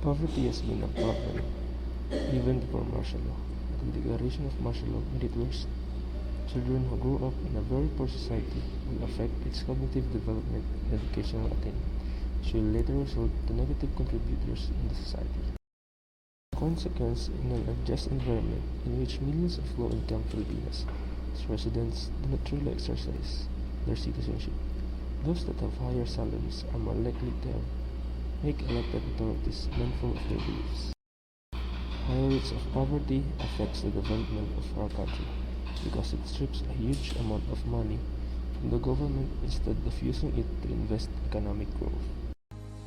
Poverty has been a problem even before martial law. The declaration of martial law made it worse. Children who grow up in a very poor society will affect its cognitive development and educational attainment, which will later result to negative contributors in the society. The consequence, in an unjust environment in which millions of low-income Filipinos residents do not truly exercise their citizenship, those that have higher salaries are more likely to make elected authorities mindful of their beliefs. Higher rates of poverty affects the development of our country because it strips a huge amount of money from the government instead of using it to invest economic growth.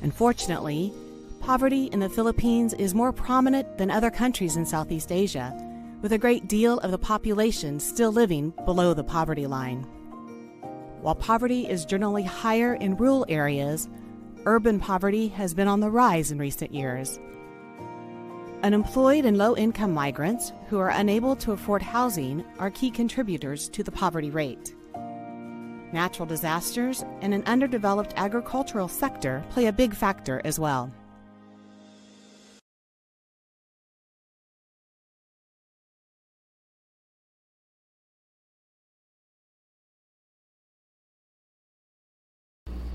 Unfortunately, poverty in the Philippines is more prominent than other countries in Southeast Asia, with a great deal of the population still living below the poverty line. While poverty is generally higher in rural areas, urban poverty has been on the rise in recent years. Unemployed and low-income migrants who are unable to afford housing are key contributors to the poverty rate. Natural disasters and an underdeveloped agricultural sector play a big factor as well.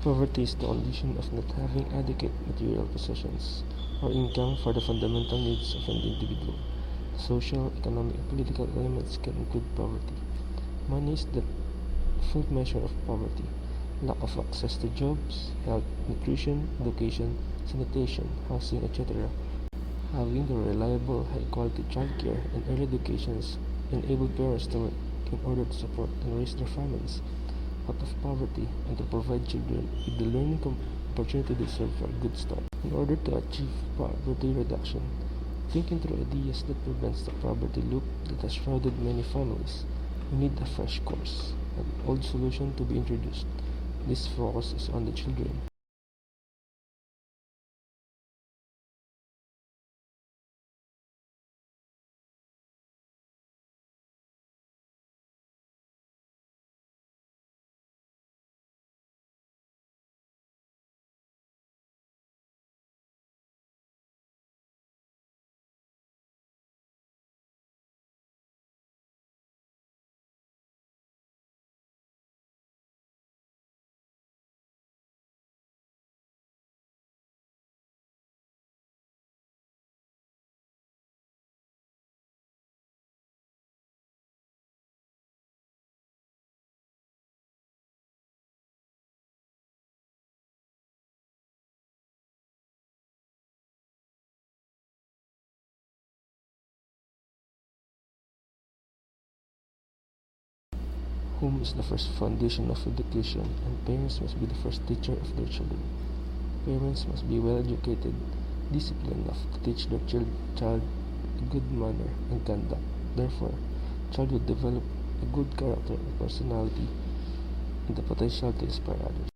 Poverty is the condition of not having adequate material possessions or income for the fundamental needs of an individual. Social, economic, and political elements can include poverty. Money is the full measure of poverty. Lack of access to jobs, health, nutrition, education, sanitation, housing, etc. Having the reliable, high-quality childcare and early educations enable parents to work in order to support and raise their families out of poverty and to provide children with the learning opportunity they deserve for a good start. In order to achieve poverty reduction, thinking through ideas that prevents the poverty loop that has shrouded many families, we need a fresh course, an old solution to be introduced. This focus is on the children. Home is the first foundation of education, and parents must be the first teacher of their children. Parents must be well educated, disciplined enough to teach their child a good manner and conduct. Therefore, child will develop a good character and personality and the potential to inspire others.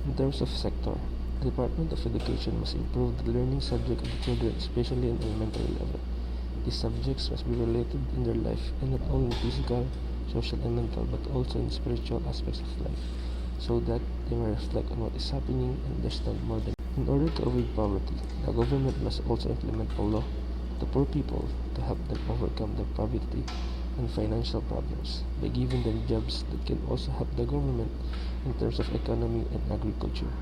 In terms of sector, the Department of Education must improve the learning subject of the children, especially in elementary level. These subjects must be related in their life, and not only in physical, social, and mental, but also in spiritual aspects of life, so that they may reflect on what is happening and understand more than. In order to avoid poverty, the government must also implement a law to poor people to help them overcome their poverty and financial problems by giving them jobs that can also help the government in terms of economy and agriculture.